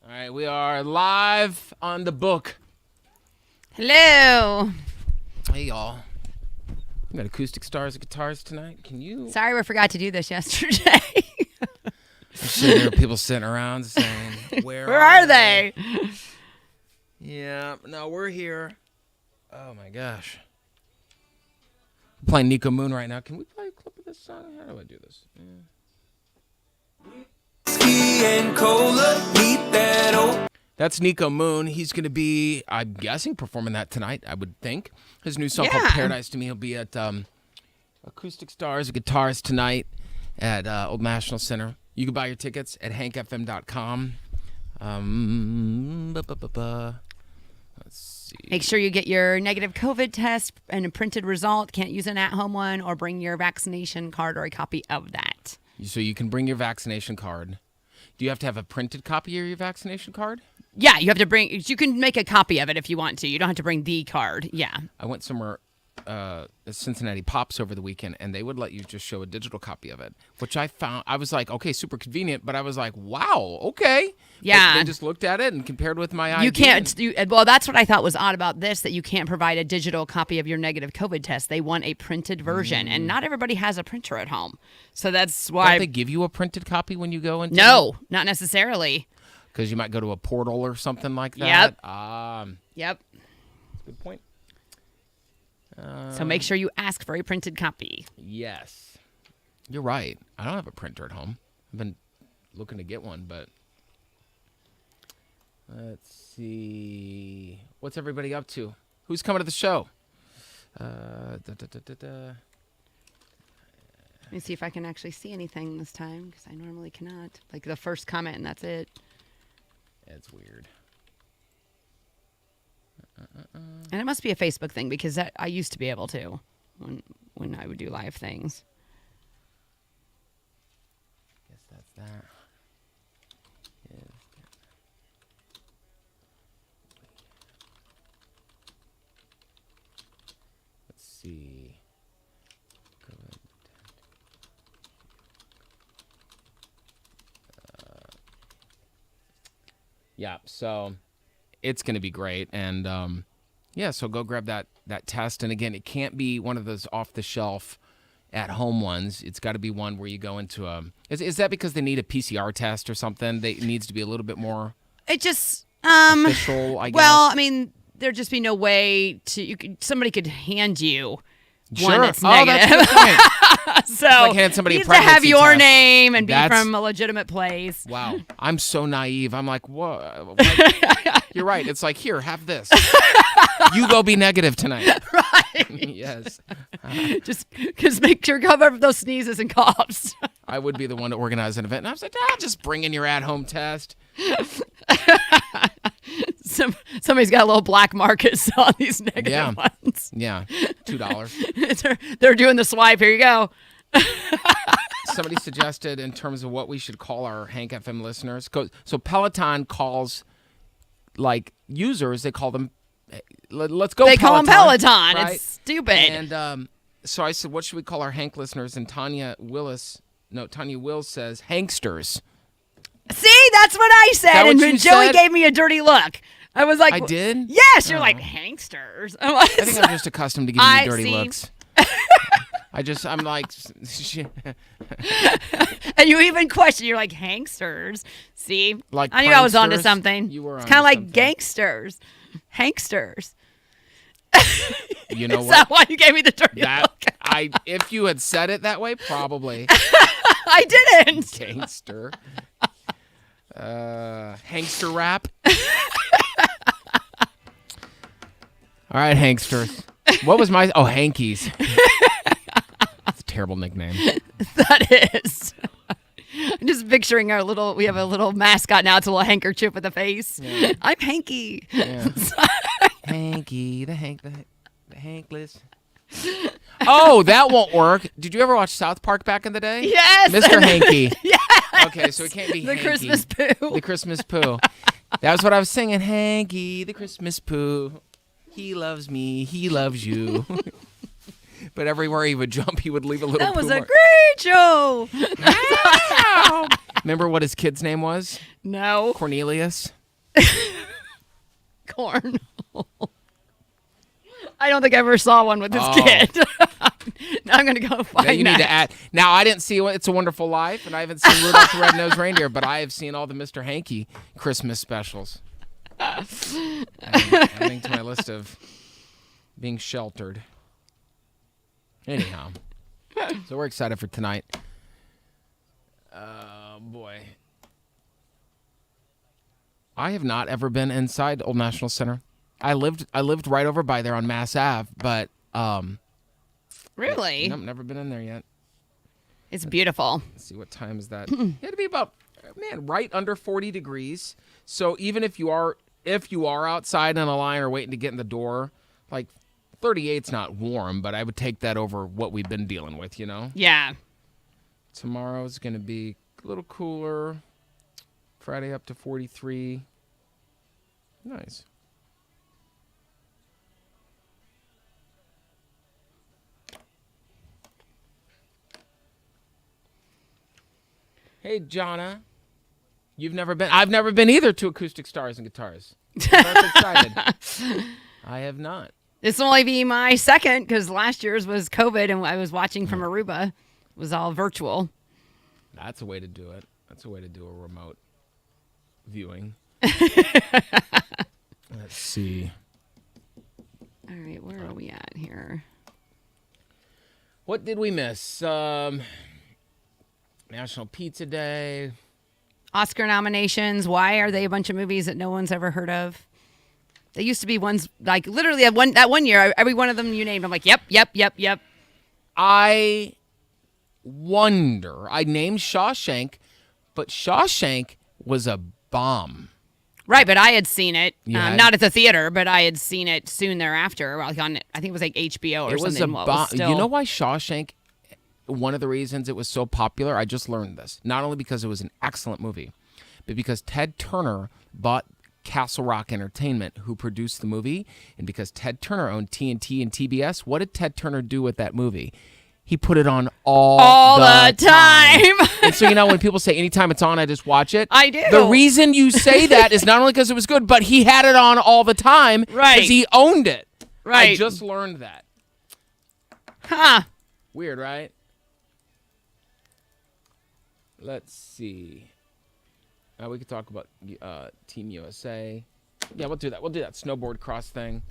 All right, we are live on the book. Hello. Hey, y'all. We got acoustic stars and guitars tonight. Can you? Sorry we forgot to do this yesterday. I'm sure there are people sitting around saying, Where are they? Yeah, no, we're here. Oh, my gosh. We're playing Nico Moon right now. Can we play a clip of this song? How do I do this? Whiskey and cola, meet that old. That's Nico Moon. He's going to be, I'm guessing, performing that tonight, I would think. His new song called Paradise to Me. He'll be at Acoustic Stars and Guitars tonight at Old National Center. You can buy your tickets at hankfm.com. Let's see. Make sure you get your negative COVID test and a printed result. Can't use an at-home one, or bring your vaccination card or a copy of that. So you can bring your vaccination card. Do you have to have a printed copy of your vaccination card? Yeah, you have to bring. You can make a copy of it if you want to. You don't have to bring the card. Yeah. I went somewhere, Cincinnati Pops over the weekend, and they would let you just show a digital copy of it, which I found, I was like, okay, super convenient, but I was like, wow, okay. Yeah. But they just looked at it and compared with my ID. You can't. Well, that's what I thought was odd about this, that you can't provide a digital copy of your negative COVID test. They want a printed version, and not everybody has a printer at home. So that's why. Don't they give you a printed copy when you go into? No, not necessarily. Because you might go to a portal or something like that. Yep. That's Yep. a good point. So make sure you ask for a printed copy. Yes. You're right. I don't have a printer at home. I've been looking to get one, but let's see. What's everybody up to? Who's coming to the show? Let me see if I can actually see anything this time, because I normally cannot. Like the first comment, and that's it. It's weird. And it must be a Facebook thing, because I used to be able to when I would do live things. Guess that's that. Yes. Let's see. Good. Yeah, so it's going to be great. And, yeah, so go grab that test. And, again, it can't be one of those off-the-shelf at-home ones. It's got to be one where you go into a is that because they need a PCR test or something? It needs to be a little bit more It just official, I guess. Well, I mean, there'd just be no way to. Somebody could hand you one that's negative. That's a good point. So like hand somebody a needs to have pregnancy your test. name and be from a legitimate place. Wow, I'm so naive. I'm like, whoa. You're right. It's like, here, have this. You go be negative tonight. Right. Yes. Just make sure cover up those sneezes and coughs. I would be the one to organize an event. And I was like, just bring in your at-home test. Somebody's got a little black market on these negative ones. Yeah, $2. They're doing the swipe. Here you go. Somebody suggested in terms of what we should call our Hank FM listeners. So Peloton calls, like, users, they call them, let's go They Peloton. call them Peloton. Right? It's stupid. And so I said, what should we call our Hank listeners? And Tanya Wills says, Hanksters. See, that's what I said. That what And you when Joey said? gave me a dirty look. I was like, I did? Yes. You're like, Hanksters. I think I'm just accustomed to giving you dirty looks. I'm like, and you even question. You're like, Hanksters. See, like I knew I was onto pranksters? something. You were It's kind of onto like something. Gangsters, Hanksters. You know Is what? that why you gave me the dirty look? If you had said it that way, probably. I didn't. Gangster. Hankster rap. All right, Hanksters. What was my... Oh, Hankies. That's a terrible nickname. That is. I'm just picturing we have a little mascot now. It's a little handkerchief with a face. Yeah. I'm Hanky. Yeah. Hanky, the Hankless. Oh, that won't work. Did you ever watch South Park back in the day? Yes. Mr. Hanky. Yes. Okay, so it can't be The Hanky. Christmas poo. The Christmas poo. That was what I was singing. Hanky, the Christmas poo. He loves me. He loves you. But everywhere he would jump, he would leave a little That was poo a mark. great show. Ow! Remember what his kid's name was? No. Cornelius. Corn. I don't think I ever saw one with this kid. Now I'm going to go find Now you need to add. Now, I didn't see It's a Wonderful Life, and I haven't seen Rudolph the Red-Nosed Reindeer, but I have seen all the Mr. Hanky Christmas specials. Adding to my list of being sheltered. Anyhow, so we're excited for tonight. Oh, boy. I have not ever been inside Old National Center. I lived right over by there on Mass Ave, but Really? Nope, never been in there yet. It's beautiful. Let's see, what time is that? It'd be about right under 40 degrees. So even if you are outside in a line or waiting to get in the door, like 38's not warm, but I would take that over what we've been dealing with, you know? Yeah. Tomorrow's going to be a little cooler. Friday up to 43. Nice. Hey, Jonna. You've never been. I've never been either to Acoustic Stars and Guitars. I'm excited. I have not. This will only be my second because last year's was COVID and I was watching from Aruba. It was all virtual. That's a way to do it. That's a way to do a remote viewing. Let's see. All right, where are we at here? What did we miss? National Pizza Day. Oscar nominations. Why are they a bunch of movies that no one's ever heard of? They used to be ones like literally that one year, every one of them you named, I'm like, yep. I wonder. I named Shawshank, but Shawshank was a bomb. Right, but I had seen it, Yeah. not at the theater, but I had seen it soon thereafter. Like on, I think it was like HBO or It was something. a bomb. You know why Shawshank? One of the reasons it was so popular, I just learned this. Not only because it was an excellent movie, but because Ted Turner bought Castle Rock Entertainment, who produced the movie, and because Ted Turner owned TNT and TBS, what did Ted Turner do with that movie? He put it on all the time. And so, when people say anytime it's on, I just watch it. I do. The reason you say that is not only because it was good, but he had it on all the time because he owned it. Right. I just learned that. Huh. Weird, right? Let's see. We could talk about Team USA. Yeah, we'll do that. We'll do that snowboard cross thing.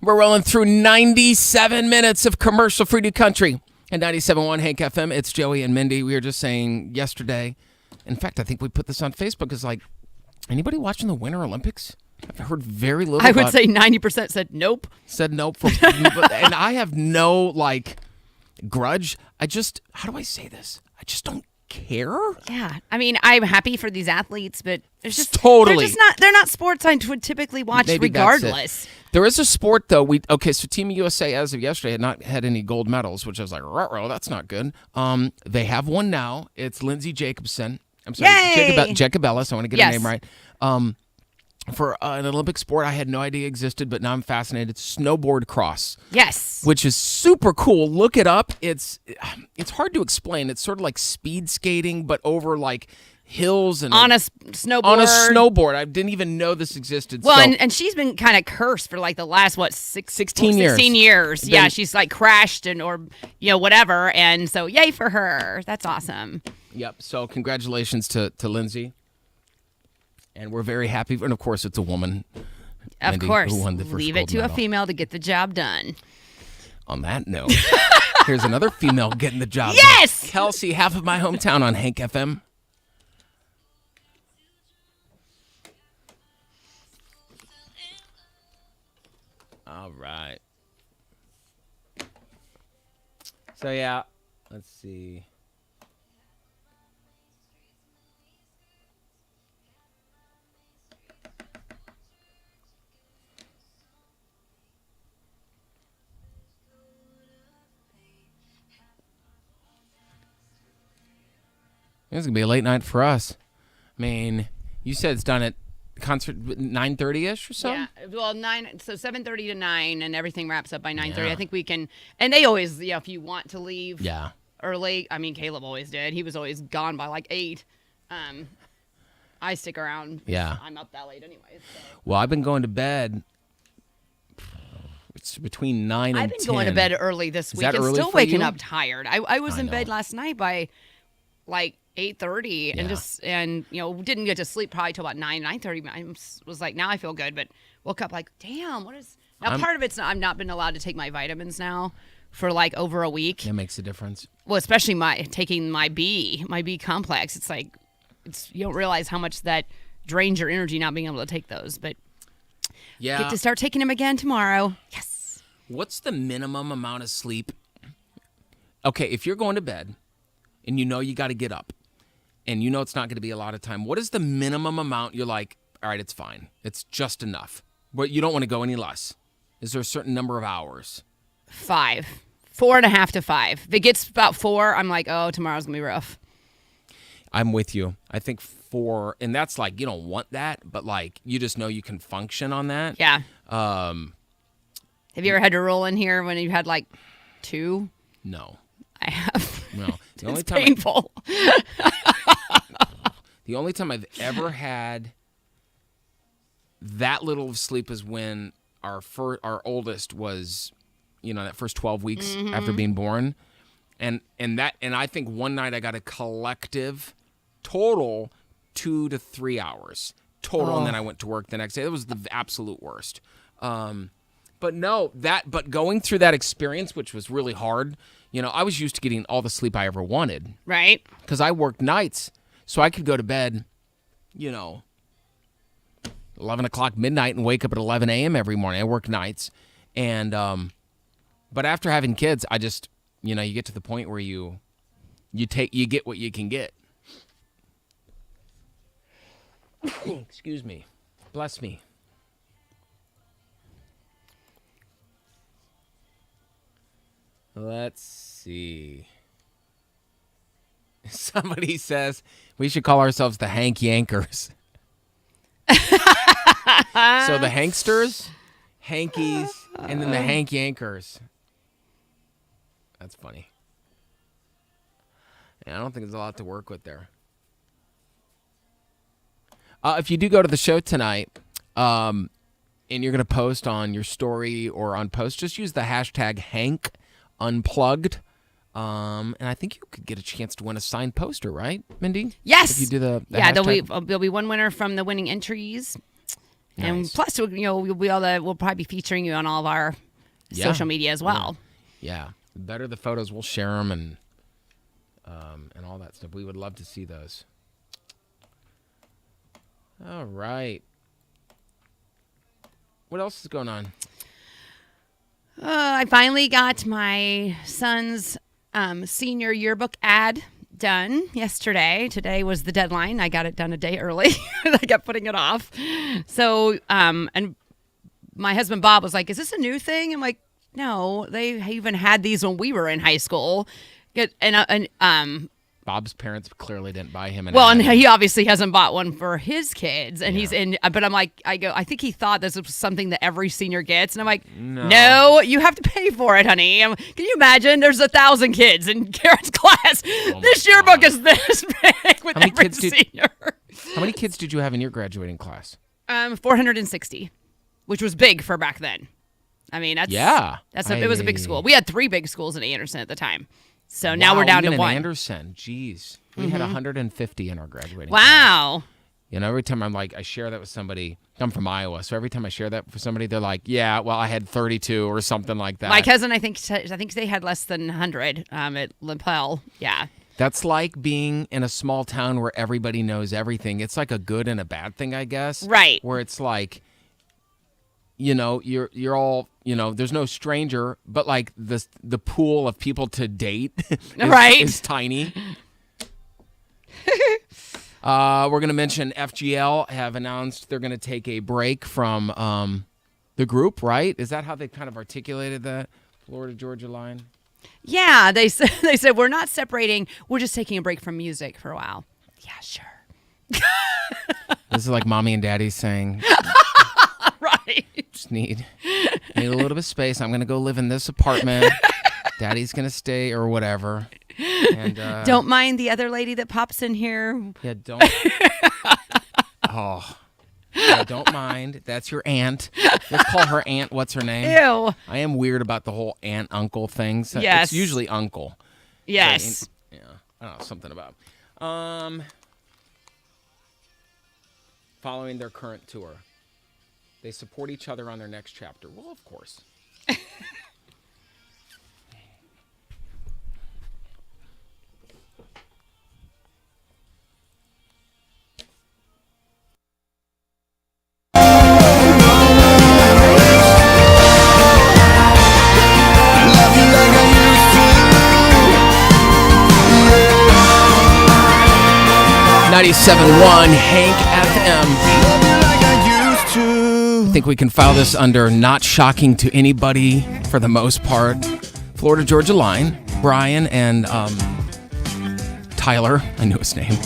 We're rolling through 97 minutes of commercial-free new country. At 97.1 Hank FM, it's Joey and Mindy. We were just saying yesterday, in fact, I think we put this on Facebook, is like, anybody watching the Winter Olympics? I've heard very little I would say 90% said nope. Said nope. And I have no, grudge. How do I say this? I just don't care. Yeah. I mean, I'm happy for these athletes, but it's just totally. they're not sports I would typically watch regardless. There is a sport, though. So Team USA, as of yesterday, had not had any gold medals, which I was like, ruh-roh, that's not good. They have one now. It's Lindsey Jacobson. I'm sorry, Jacobellis. I want to get her name right. For an Olympic sport I had no idea existed, but now I'm fascinated. Snowboard cross. Yes. Which is super cool. Look it up. It's hard to explain. It's sort of like speed skating, but over hills and on a snowboard. On a snowboard. I didn't even know this existed. Well, and she's been kind of cursed for the last 16 years. 16 years. Yeah, she's crashed or whatever, and so yay for her. That's awesome. Yep. So congratulations to Lindsay. And we're very happy. And, of course, it's a woman. Of Mindy, course. who won the first Leave it gold to medal. a female to get the job done. On that note, here's another female getting the job yes! done. Kelsey, half of my hometown on Hank FM. All right. So, yeah. Let's see. It's going to be a late night for us. I mean, you said it's done at concert 9:30ish or so? Yeah, well, 7:30 to 9, and everything wraps up by 9:30. Yeah. I think we can, and they always, if you want to leave Yeah. early, I mean, Caleb always did. He was always gone by like 8. I stick around. Yeah. I'm up that late anyway. So. Well, I've been going to bed. It's between 9 and 10. I've been going to bed early this week that and early still for waking you? up tired. I was I in bed know. last night by like 8:30 and didn't get to sleep probably till about 9:30. I was like, now I feel good, but woke up like, damn, what is now? Part of it's I've not been allowed to take my vitamins now for like over a week. That makes a difference. Well, especially taking my B complex. It's like you don't realize how much that drains your energy not being able to take those, but Yeah. get to start taking them again tomorrow. Yes. What's the minimum amount of sleep? Okay, if you're going to bed and you know you got to get up and you know it's not going to be a lot of time, what is the minimum amount you're like, all right, it's fine. It's just enough. But you don't want to go any less. Is there a certain number of hours? 5, 4.5 to 5. If it gets about 4, I'm like, oh, tomorrow's going to be rough. I'm with you. I think 4, and that's like, you don't want that, but like, you just know you can function on that. Yeah. Have you ever had to roll in here when you had like 2? No. I have. No. The It's painful. The only time I've ever had that little of sleep is when our oldest was, that first 12 weeks after being born. And I think one night I got a collective total 2 to 3 hours total, and then I went to work the next day. It was the absolute worst. But going through that experience, which was really hard, I was used to getting all the sleep I ever wanted. Right. Because I worked nights, so I could go to bed, 11 o'clock midnight and wake up at 11 a.m. every morning. I worked nights. And, but after having kids, I just, you get to the point where you get what you can get. Excuse me. Bless me. Let's see. Somebody says we should call ourselves the Hank Yankers. So the Hanksters, Hankies, and then the Hank Yankers. That's funny. Yeah, I don't think there's a lot to work with there. If you do go to the show tonight, and you're going to post on your story or on post, just use the hashtag Hank Unplugged. And I think you could get a chance to win a signed poster, right, Mindy? Yes. If you do the yeah, hashtag. there'll be one winner from the winning entries. And Nice. plus, we'll probably be featuring you on all of our social media as well. Yeah. The better the photos, we'll share them and all that stuff. We would love to see those. All right. What else is going on? I finally got my son's senior yearbook ad done yesterday. Today was the deadline. I got it done a day early. I kept putting it off. So, and my husband Bob was like, "Is this a new thing?" I'm like, "No, they even had these when we were in high school." Bob's parents clearly didn't buy him an Well, ad. and he obviously hasn't bought one for his kids, and he's in. But I'm like, I think he thought this was something that every senior gets, and I'm like, no, you have to pay for it, honey. Can you imagine? There's 1,000 kids in Karen's class. This yearbook is this big with every senior. How many kids did you have in your graduating class? 460, which was big for back then. I mean, it was a big school. We had 3 big schools in Anderson at the time. So now we're down to even 1. in Anderson, geez. We had 150 in our graduating Wow. class. Every time I share that with somebody, I'm from Iowa, so every time I share that for somebody, they're like, yeah, well, I had 32 or something like that. My cousin, I think they had less than 100 at Lapel. Yeah. That's like being in a small town where everybody knows everything. It's like a good and a bad thing, I guess. Right. Where it's like, you're all, there's no stranger, but like the pool of people to date is tiny. We're going to mention FGL have announced they're going to take a break from the group, right? Is that how they kind of articulated the Florida-Georgia line? Yeah, they said we're not separating. We're just taking a break from music for a while. Yeah, sure. This is like mommy and daddy saying, Right. just need a little bit of space. I'm going to go live in this apartment. Daddy's going to stay or whatever. And Don't mind the other lady that pops in here. Yeah, don't. Oh. Yeah, don't mind. That's your aunt. Let's call her aunt. What's her name? Ew. I am weird about the whole aunt uncle thing. So Yes. It's usually uncle. Yes. Yeah. I don't know, something about. Following their current tour. They support each other on their next chapter. Well, of course. 97.1 Hank FM. I think we can file this under not shocking to anybody for the most part. Florida Georgia line, Brian and Tyler, I knew his name,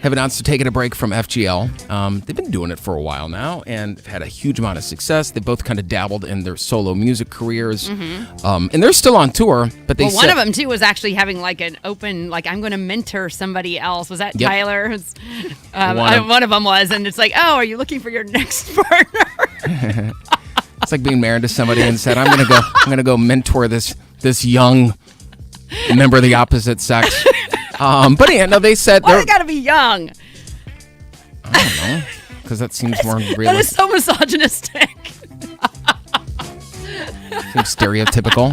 have announced to taking a break from FGL. They've been doing it for a while now and had a huge amount of success. They both kind of dabbled in their solo music careers. And they're still on tour, but they one of them, too, was actually having like an open, like, I'm going to mentor somebody else. Was that Yep. Tyler? One of them was. And it's like, oh, are you looking for your next partner? It's like being married to somebody and said, I'm gonna go mentor this young member of the opposite sex. But yeah, no, they said Why they got to be young? I don't know, because that seems more That is realistic. so misogynistic. Seems stereotypical.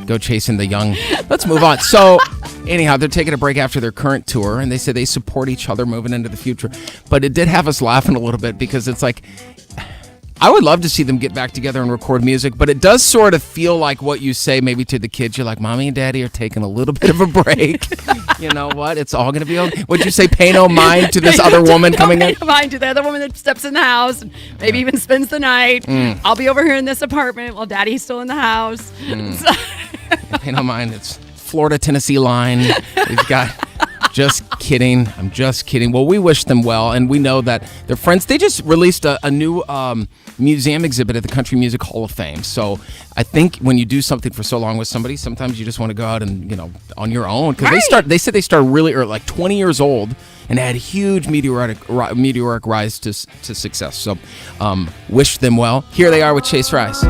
Go chasing the young. Let's move on. So, anyhow, they're taking a break after their current tour, and they say they support each other moving into the future. But it did have us laughing a little bit because it's like, I would love to see them get back together and record music, but it does sort of feel like what you say maybe to the kids. You're like, Mommy and Daddy are taking a little bit of a break. You know what? It's all going to be okay. Would you say pay no mind to this other woman coming in? Pay no mind to the other woman that steps in the house, and maybe even spends the night. I'll be over here in this apartment while Daddy's still in the house. Pay no mind. It's Florida, Tennessee line. We've got... Just kidding. I'm just kidding. Well, we wish them well, and we know that they're friends. They just released a new museum exhibit at the Country Music Hall of Fame. So I think when you do something for so long with somebody, sometimes you just want to go out and, on your own. Because they said they started really early, like 20 years old, and had huge meteoric rise to success. So wish them well. Here they are with Chase Rice.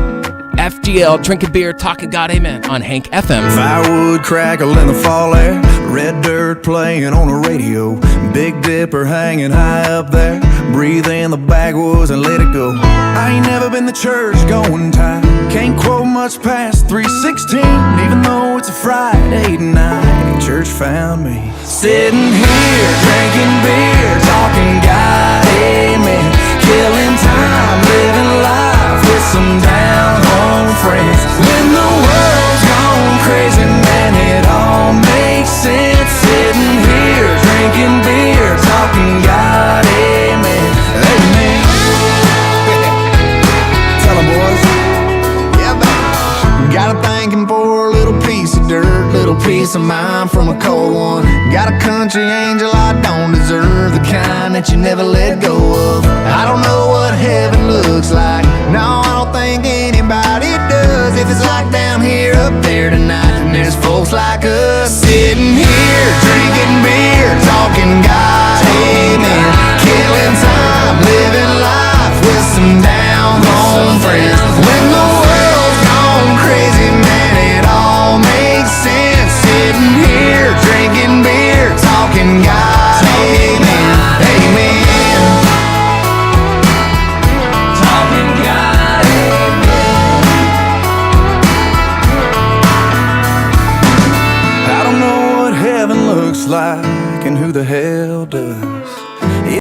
FGL, drinking beer, talking God, amen, on Hank FM. Firewood crackle in the fall air, red dirt playing on a radio, Big Dipper hanging high up there, breathe in the backwoods and let it go. I ain't never been to church going type, can't quote much past 3:16, even though it's a Friday night. Church found me sitting here drinking beer, talking God, amen, killing time, living life with some down home friends. When the world's gone crazy, man, it all makes sense. Sitting here drinking beer, talking God, amen, amen. Tell 'em, boys. Yeah, baby. Got a thanking for a little piece of dirt, little piece of mind from a cold one. Got a country angel I don't deserve, the kind that you never let go of. I don't know what heaven looks like, no, I don't think anybody does. If it's like down here, up there tonight, and there's folks like us sitting here drinking beer, talking God, amen, killing time, living life with some down home friends. When the world's gone crazy, man, it all makes sense. Sitting here drinking beer, talking God, amen, amen. Talking God, amen. I don't know what heaven looks like, and who the hell does.